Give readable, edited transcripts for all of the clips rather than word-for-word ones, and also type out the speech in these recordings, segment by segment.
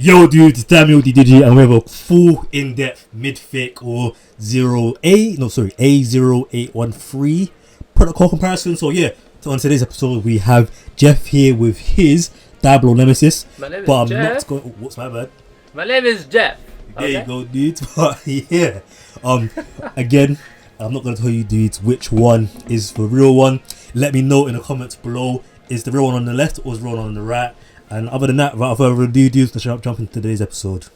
Yo dude, it's Daniel DDG and we have a full in-depth mid-fake or A0813 protocol comparison. So yeah, on today's episode we have Jeff here with his Diablo Nemesis. My name is but I'm Jeff. not going. What's my bad? My name is Jeff. There you go, dudes. But yeah, again, I'm not gonna tell you dudes which one is the real one. Let me know in the comments below. Is the real one on the left or is the real one on the right? And other than that, without further ado, dudes, let's jump into today's episode.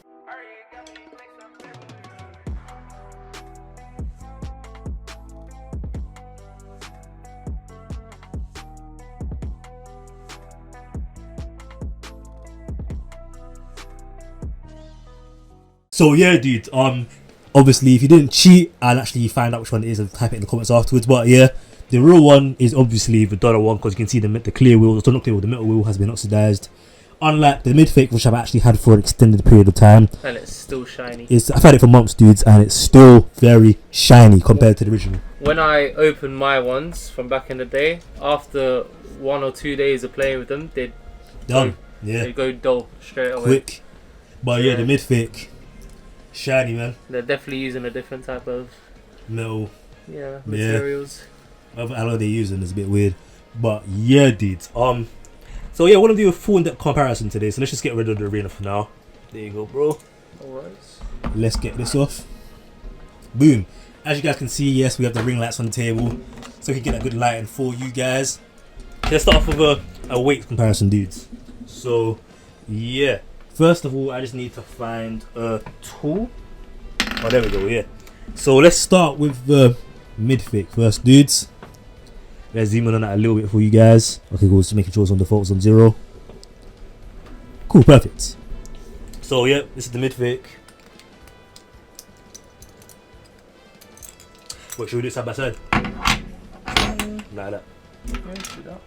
So yeah, dude, obviously if you didn't cheat, I'll actually find out which one it is and type it in the comments afterwards. But yeah, the real one is obviously the dollar one, because you can see the clear wheel, the not clear wheel, the metal wheel has been oxidized. Unlike the mid-fake, which I've actually had for an extended period of time. And it's still shiny. I've had it for months, dudes, and it's still very shiny compared to the original. When I opened my ones from back in the day, after 1 or 2 days of playing with them, they'd go dull straight away. Quick. But yeah, the mid-fake, shiny, man. They're definitely using a different type of metal. Yeah, materials. I know they're using is a bit weird. But yeah, dudes. So yeah, I want to do a full in-depth comparison today. So let's just get rid of the arena for now. There you go, bro. Alright. Let's get this off. Boom. As you guys can see, yes, we have the ring lights on the table, so we can get a good lighting for you guys. Let's start off with a weight comparison, dudes. So yeah, first of all, I just need to find a tool. Oh, there we go. Yeah. So let's start with the mid-fake first, dudes. Let's zoom in on that a little bit for you guys. Okay, cool. Just making sure it's on default, it's on 0. Cool, perfect. So yeah, this is the mid-fake. What, should we do side by side? Like that. Yeah, do that.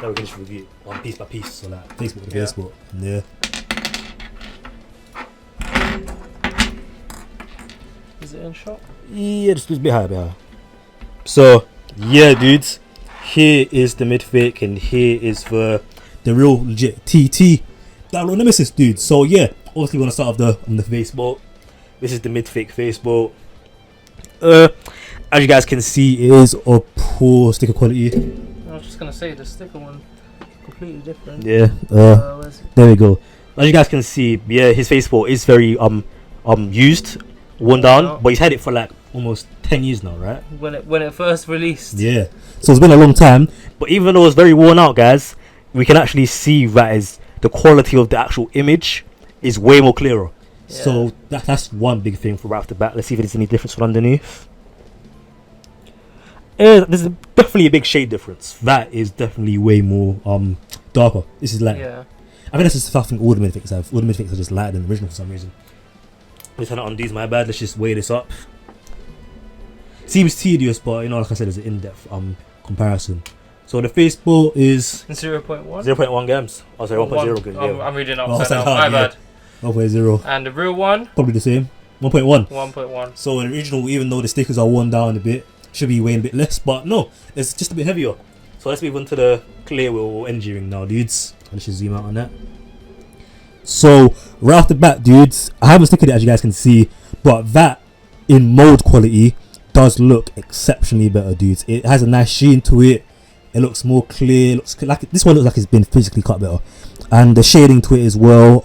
Now we can just review it one piece by piece, so like Facebook to Facebook. Yeah. Is it in shot? Yeah, just a bit higher, So yeah, dudes, here is the mid-fake and here is the real legit TT Diablo Nemesis, dude. So yeah, obviously we want to start off on the Facebook. This is the mid-fake Facebook. As you guys can see, it is of poor sticker quality. I was just gonna say the sticker one completely different. Yeah. There we go. As you guys can see, yeah, his Facebook is very used, worn down, but he's had it for like almost 10 years now, right? When it first released. Yeah. So it's been a long time, but even though it's very worn out, guys, we can actually see that is the quality of the actual image is way more clearer. Yeah. So that's one big thing for right off the bat. Let's see if there's any difference from underneath. There's definitely a big shade difference. That is definitely way more darker. This is light. Yeah. I think that's just something all the mid-fakes have. All the mid-fakes are just lighter than the original for some reason. Let's turn it on these, my bad. Let's just weigh this up. Seems tedious, but you know, like I said, it's an in-depth comparison. So the Facebook is 0.1? 0.1 grams. Oh, sorry, 1.0 grams. Yeah. I'm reading upside down. My bad. 1.0. And the real one? Probably the same. 1.1. 1.1. So the original, even though the stickers are worn down a bit, should be weighing a bit less, but no, it's just a bit heavier. So let's move on to the clear wheel NG ring now, dudes. Let's just zoom out on that. So right off the bat, dudes, I haven't stickered it as you guys can see, but that in mold quality does look exceptionally better, dudes. It has a nice sheen to it. It looks more clear. Looks like this one looks like it's been physically cut better, and the shading to it as well.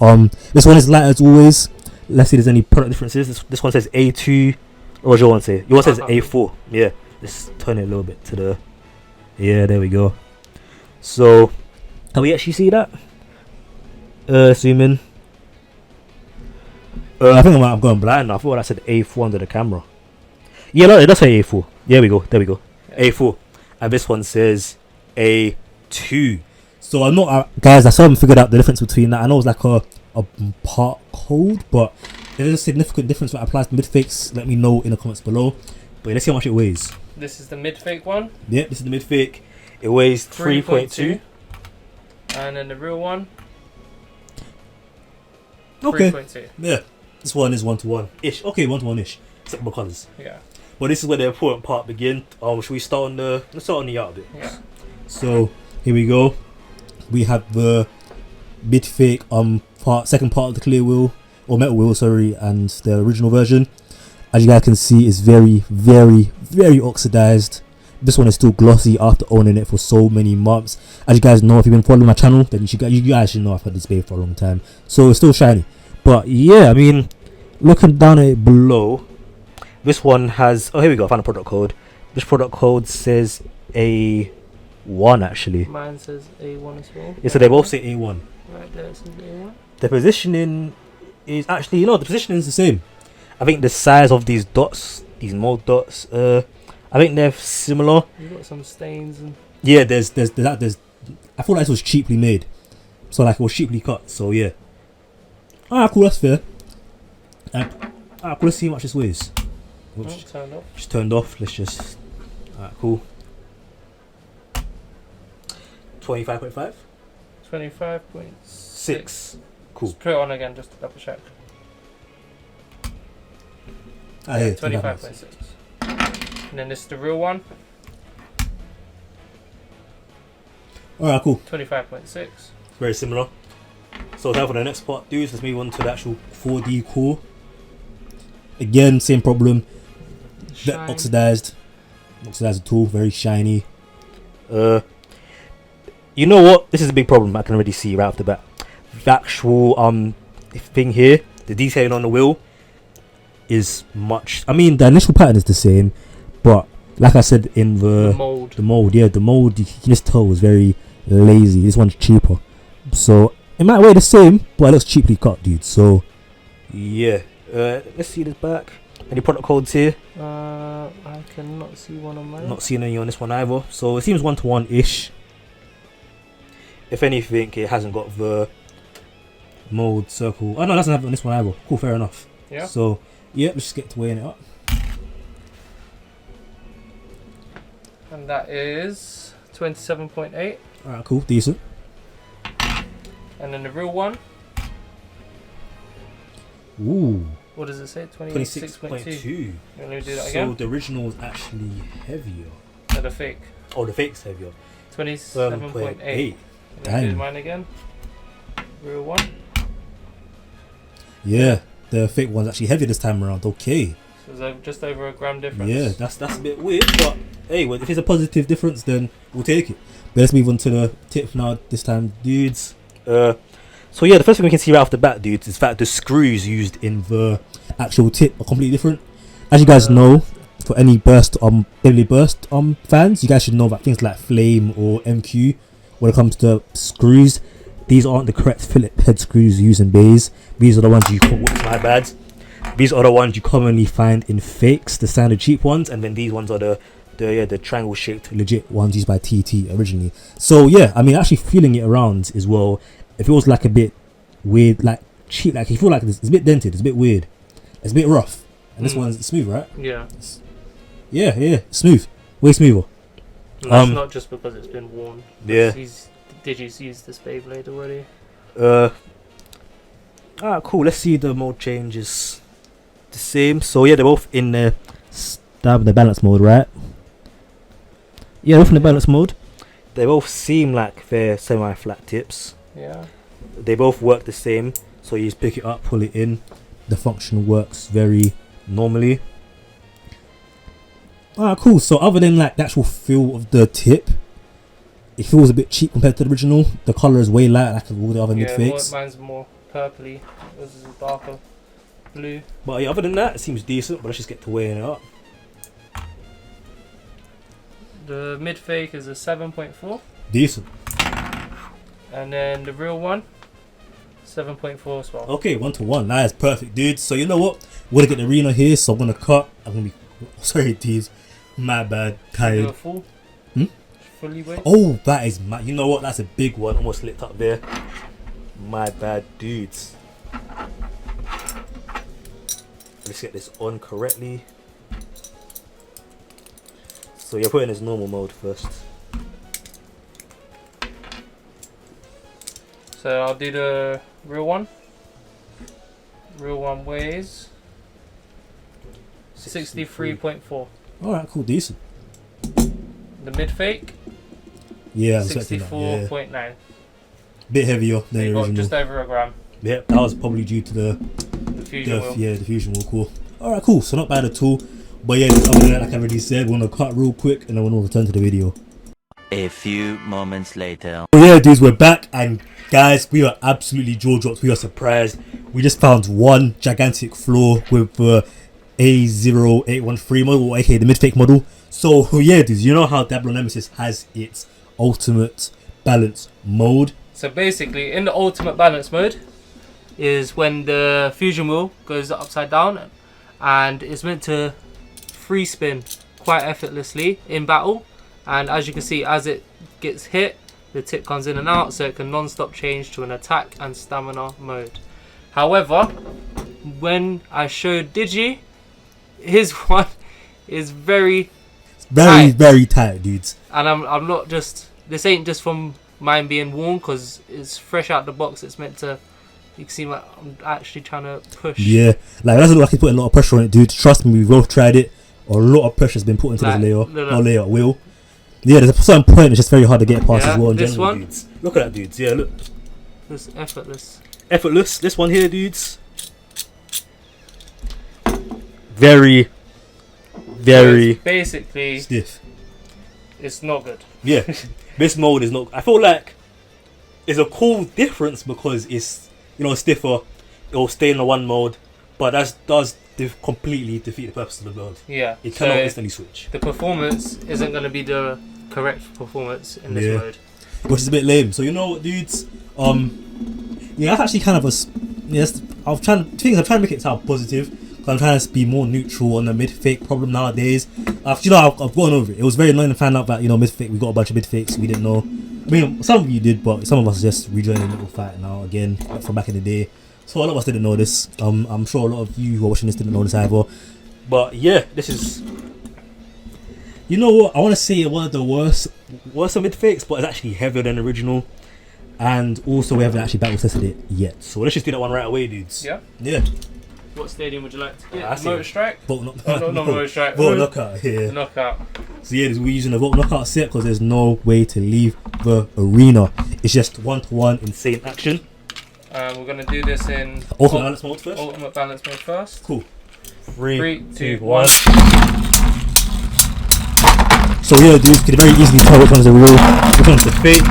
This one is light as always. Let's see if there's any product differences. This one says A2. What does your one say? Yours says A4. Yeah. Let's turn it a little bit to the. Yeah, there we go. So, can we actually see that? Zoom in. I think I'm going blind now. I thought I said A4 under the camera. Yeah, no, it does say A4. There we go. There we go. A4. And this one says A2. So I'm not, guys, I still haven't figured out the difference between that. I know it's like a part code, but if there's a significant difference that applies to mid-fakes, let me know in the comments below. But let's see how much it weighs. This is the mid-fake one? Yeah, this is the mid-fake. It weighs 3.2. And then the real one? Okay. 3.2. Yeah. This one is 1-to-1-ish. Okay, 1-to-1-ish. Except for colours. Yeah. But this is where the important part begins. Should we start on the... Let's start on the art bit. Yeah. So, here we go. we have the Midfake second part of the clear wheel or metal wheel, sorry, and the original version. As you guys can see, it's very, very, very oxidized. This one is still glossy after owning it for so many months. As you guys know, if you've been following my channel, then you guys should know I've had this babe for a long time. So it's still shiny. But yeah, I mean, looking down at it below, this one has, oh here we go, I found a product code. This product code says A1 actually. Mine says A1 as well. Yeah, so they both say A1. Right there it says A1. The positioning is actually, you know, the positioning is the same. I think the size of these dots, these mold dots, I think they're similar. You've got some stains and yeah, there's I thought like this was cheaply made, so like it was cheaply cut. So yeah. Alright, cool, that's fair. Alright, cool, let's see how much this weighs. Oops, turned off. just turned off. Let's just. Alright, cool. 25.5. 25.6. Cool. Just put it on again just to double check. Ah, yeah, 25.6. And then this is the real one. Alright, cool. 25.6. Very similar. So now for the next part, dudes, let's move on to the actual 4D core. Again, same problem. Oxidized at all, very shiny. You know what? This is a big problem I can already see right off the bat. The actual thing here, the detailing on the wheel is much. I mean, the initial pattern is the same, but like I said in the mold, yeah, the mold you can just tell was very lazy. This one's cheaper, so it might weigh the same, but it looks cheaply cut, dude. So yeah, let's see this back. Any product codes here? I cannot see one on mine. Not seeing any on this one either. So it seems 1-to-1 ish. If anything, it hasn't got the mold circle. Oh no, it doesn't have it on this one either. Cool, fair enough. Yeah. So yeah, let's just get to weighing it up. And that is 27.8. Alright, cool, decent. And then the real one. Ooh. What does it say? 26.2. You want me to do that again? So the original is actually heavier. No, the fake. Oh, the fake's heavier. 27.8. Damn. Do mine again. Real one. Yeah, the fake one's actually heavier this time around. Okay. So it's just over a gram difference. Yeah, that's a bit weird, but hey, well, if it's a positive difference, then we'll take it. But let's move on to the tip now. This time, dudes. So yeah, the first thing we can see right off the bat, dudes, is that the screws used in the actual tip are completely different. As you guys know, for any burst fans, you guys should know that things like Flame or MQ, when it comes to screws, these aren't the correct Phillips head screws used in bays. These are the ones my bad. These are the ones you commonly find in fakes, the standard cheap ones, and then these ones are the triangle shaped legit ones used by TT originally. So yeah, I mean, actually feeling it around as well, it feels like a bit weird, like cheap, like you feel like it's a bit dented, it's a bit weird, it's a bit rough. And this one's smooth, right? Yeah. Yeah, smooth, way smoother. And that's not just because it's been worn. Yeah. Digi's used this Beyblade already. Alright, cool. Let's see the mode changes. The same. So yeah, they're both in the balance mode, right? Yeah, both in the balance mode. They both seem like they're semi-flat tips. Yeah. They both work the same. So you just pick it up, pull it in. The function works very normally. Alright, cool. So other than like the actual feel of the tip, it feels a bit cheap compared to the original. The colour is way lighter like all the other mid-fakes. Mine's more purpley. This is a darker blue. But yeah, other than that, it seems decent. But let's just get to weighing it up. The Midfake is a 7.4. Decent. And then the real one, 7.4 as well. Okay, 1-to-1. That is perfect, dude. So you know what? We're gonna get the arena here, so I'm gonna cut. I'm gonna be sorry, dudes. My bad. Tired. Do a full. Fully weight. Oh, that is my. You know what? That's a big one. Almost lit up there. My bad, dudes. Let's get this on correctly. So you're putting this normal mode first. So I'll do the real one. Real one weighs 63.4. Alright, cool, decent. The Midfake, yeah, 64.9. Bit heavier than the original. Just over a gram. Yeah, that was probably due to the fusion wheel. Yeah, the fusion wheel. Cool. Alright, cool. So not bad at all. But yeah, other than that, like I already said, we're gonna cut real quick and then we'll return to the video. A few moments later. So yeah, dudes, we're back, and guys, we are absolutely jaw dropped. We are surprised. We just found one gigantic flaw with the A0813 model, aka the Midfake model. So yeah, dudes, you know how Diablo Nemesis has its ultimate balance mode. So basically, in the ultimate balance mode is when the fusion wheel goes upside down, and it's meant to free spin quite effortlessly in battle. And as you can see, as it gets hit, the tip comes in and out, so it can non-stop change to an attack and stamina mode. However, when I showed Digi, his one is very tight, dudes. And I'm not just, this ain't just from mine being worn, because it's fresh out the box. It's meant to, you can see like I'm actually trying to push. Yeah, like it doesn't look like he's putting a lot of pressure on it, dude. Trust me, we've both tried it. A lot of pressure has been put into this layer, wheel. Yeah, there's a certain point it's just very hard to get past as well. This one, dudes. Look at that, dudes. Yeah, look. It's effortless. Effortless. This one here, dudes. Very so basically stiff. It's not good. Yeah, this mode is not. I feel like it's a cool difference because it's, you know, stiffer. It'll stay in the one mode, but that does completely defeat the purpose of the mode. Yeah, it cannot instantly switch. The performance isn't going to be the correct performance in this mode, which is a bit lame. So you know what, dudes? Yeah, that's actually kind of a. Yes, I'm trying to make it sound positive. I'm trying to be more neutral on the Midfake problem nowadays. You know, I've gone over it. It was very annoying to find out that, you know, Midfake, we got a bunch of Midfakes we didn't know. I mean, some of you did, but some of us just rejoining the little fight now again from back in the day. So a lot of us didn't know this. I'm sure a lot of you who are watching this didn't know this either. But yeah, this is. You know what? I want to say one of the worst of Midfakes, but it's actually heavier than the original. And also, we haven't actually battle tested it yet. So let's just do that one right away, dudes. Yeah. Yeah. What stadium would you like to get? Motor Strike? Not Motor Strike. Volt Knockout, yeah. Knockout. So yeah, we're using a Volt Knockout set because there's no way to leave the arena. It's just 1-to-1 insane action. We're going to do this in Ultimate Balance mode first. Ultimate Balance mode first. Cool. 3, 2, 1. So yeah, dudes, you can very easily tell which one's the real, which one's the fake.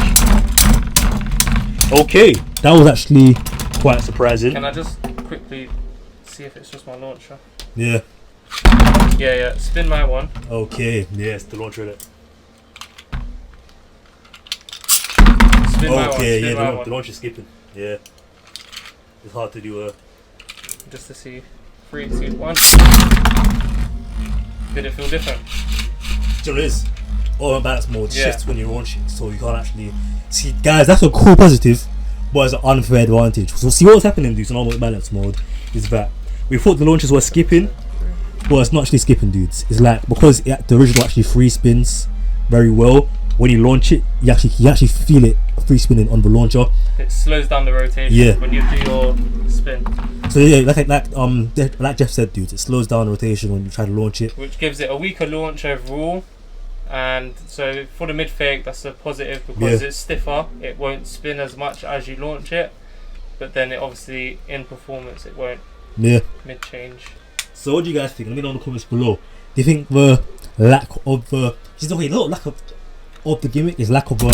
Okay, that was actually quite surprising. Can I just quickly see if it's just my launcher? Yeah. Yeah. Spin my one. Okay. Yes, the launcher. It. Spin my one. Okay. Yeah, the launcher's skipping. Yeah. It's hard to do a. Just to see. 3, 2, 1. Did it feel different? It is. All balance mode shifts when you launch it, so you can't actually see. Guys, that's a cool positive, but it's an unfair advantage. So see what's happening, dudes, in normal balance mode is that we thought the launchers were skipping, but it's not actually skipping, dudes. It's like because the original actually free spins very well. When you launch it, you actually feel it free spinning on the launcher. It slows down the rotation when you do your spin. So yeah, like Jeff said, dudes, it slows down the rotation when you try to launch it, which gives it a weaker launch overall. And so for the Midfake, that's a positive because it's stiffer. It won't spin as much as you launch it, but then it obviously in performance it won't mid change. So what do you guys think? Let me know in the comments below. Do you think the lack of the of the gimmick is lack of a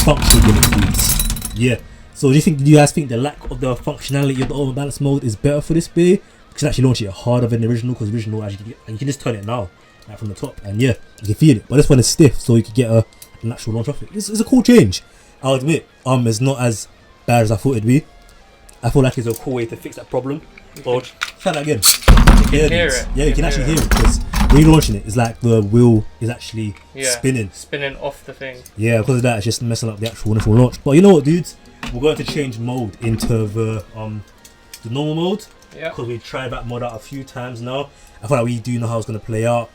functional gimmick, dudes? Yeah. So do you guys think the lack of the functionality of the over balance mode is better for this bay? Because actually launch it harder than the original, because the original actually you can just turn it now, like from the top, and you can feel it. But this one is stiff, so you can get a natural launch off it. It's a cool change. I'll admit, it's not as bad as I thought it'd be. I feel like it's a cool way to fix that problem. But try that again. You can hear it. Yeah, you can actually hear it, because when you're launching it, it's like the wheel is actually spinning off the thing. Yeah, because of that, it's just messing up the actual initial launch. But you know what, dudes? We're going to change mode into the normal mode. Yeah. Because we tried that mod out a few times now. I feel like we do know how it's going to play out.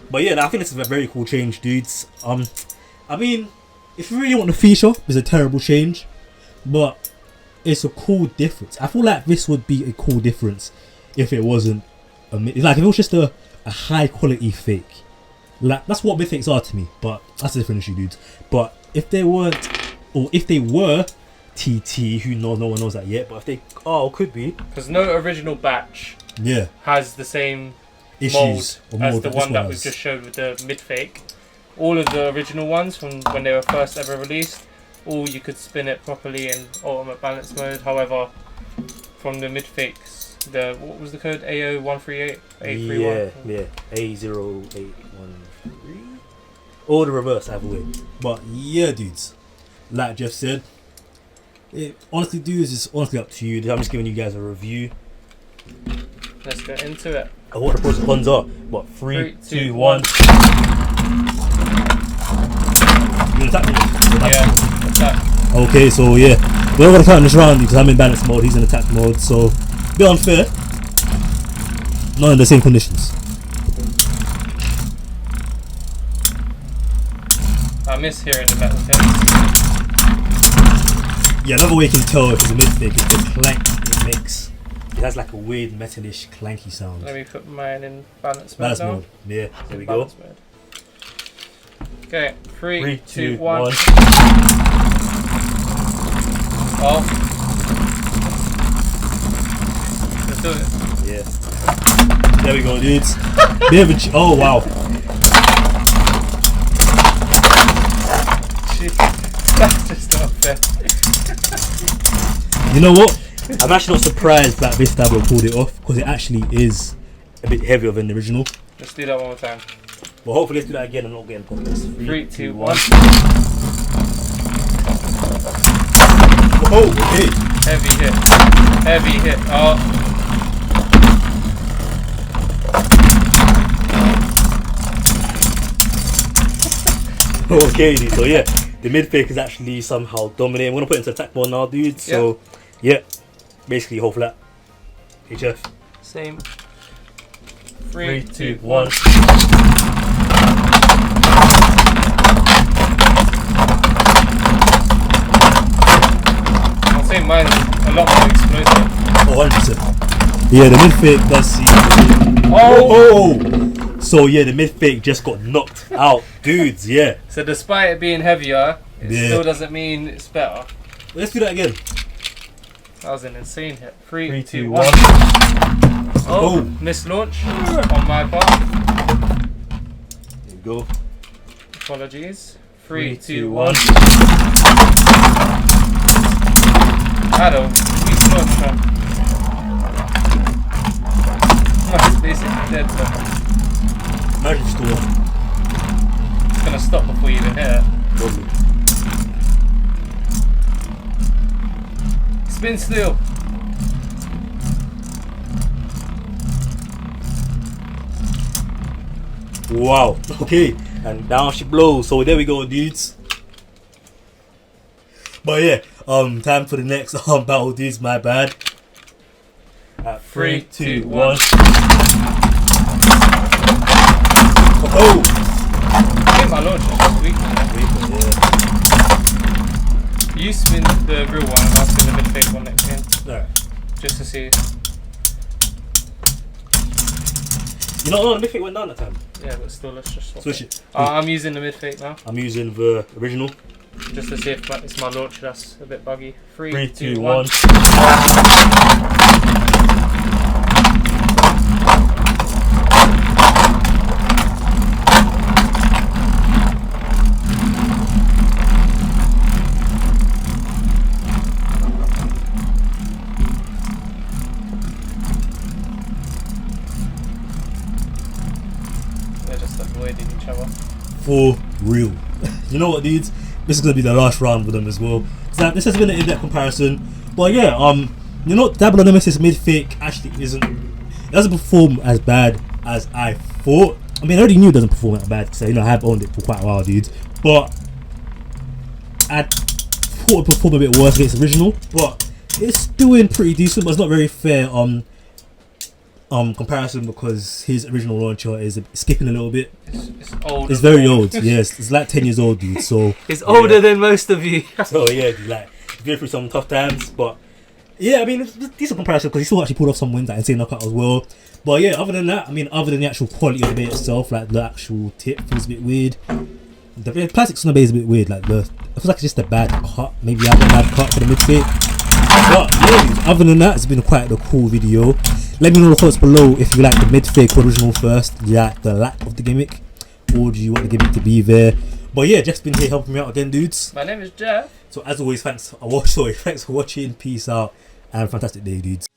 But yeah, I think this is a very cool change, dudes. I mean, if you really want the feature, it's a terrible change, but it's a cool difference. I feel like this would be a cool difference if it wasn't like if it was just a high quality fake. Like that's what Midfakes are to me, but that's a different issue, dudes. But if they weren't, or if they were TT. Who knows? No one knows that yet. But if they could be. Because no original batch has the same issues mold as the one that we've just showed with the Midfake. All of the original ones from when they were first ever released, all you could spin it properly in ultimate balance mode. However, from the Midfakes, what was the code? AO138 831. Yeah, A0813. Or the reverse either way. But yeah, dudes, like Jeff said, honestly, dudes, it's honestly up to you. I'm just giving you guys a review. Let's get into it. And what the pros and cons are. What? 3, 2, 1. You attack me? Yeah, attack. Okay, so yeah, we're not gonna count this round because I'm in balance mode. He's in attack mode, so a bit unfair. Not in the same conditions. I miss hearing the metal things. Yeah, another way you can tell if it's a Midfake is the clank it makes. It has like a weird metalish clanky sound. Let me put mine in balance mode. Balance now. mode. Yeah, there we go. Balance mode. Okay, 3, 2, 1. Oh. Let's do it. Yeah. There we go, dudes. Bit of a oh wow. Jeez, that's just not fair. You know what? I'm actually not surprised that this Diablo pulled it off because it actually is a bit heavier than the original. Let's do that one more time. But hopefully let's do that again and not getting pointless. 3, 2, 1. Oh, okay. Heavy hit. Heavy hit. Oh. Okay, dude. So yeah, the Midfake is actually somehow dominating. I'm gonna put it into attack mode now, dude. So yeah, basically hold flat. HF. Same. 3, 2, 1. I'll say mine's a lot more explosive. Oh, 100%. Yeah, the Midfake does see. Oh! So yeah, the Midfake just got knocked out, dudes. Yeah. So despite it being heavier, it still doesn't mean it's better. Let's do that again. That was an insane hit. 3, 3, 2, 2, 1. 1. Oh, missed launch on my part. There we go. Apologies. 3, 3, 2, 2, 1. 1. Had a weak launch. It's basically dead. So Imagine just one. it's gonna stop before you even hit it. Probably. Spin still. Wow. Okay. And down she blows. So there we go, dudes. But yeah, time for the next battle, dudes. My bad. At 3, 2, 1. Oh! I think my launch is weak. Yeah. You spin the real one and I'll spin the Midfake one next game. Alright. Just to see. You know, no, the Midfake went down that time. Yeah, but still, let's just Switch it. I'm using the Midfake now. I'm using the original. Just to see if it's my launch that's a bit buggy. 3, 3, 2, 2, 1. 1. They're just avoiding each other. For real. You know what, dudes? This is gonna be the last round with them as well. So this has been an in-depth comparison. But yeah, you know, Diablo Nemesis Midfake actually isn't. It doesn't perform as bad as I thought. I mean, I already knew it doesn't perform that bad because I have owned it for quite a while, dudes. But I thought it performed a bit worse against the original. But it's doing pretty decent. But it's not very fair comparison because his original launcher is skipping a little bit. It's old. It's very old. Yes, it's like 10 years old, dude. So it's older than most of you. so yeah, dude, like he's been through some tough times, but yeah, I mean it's a decent comparison because he still actually pulled off some wins like insane knockout as well. But yeah, other than that, I mean, other than the actual quality of the bit itself, like the actual tip feels a bit weird. The plastic Tsunade is a bit weird. Like it feels like it's just a bad cut. Maybe I have a bad cut for the Midfake. But yeah, other than that, it's been quite a cool video. Let me know in the comments below if you like the Midfake original first, do you like the lack of the gimmick, or do you want the gimmick to be there? But yeah, Jeff's been here helping me out again, dudes. My name is Jeff. So as always, thanks for watching. Peace out, and fantastic day, dudes.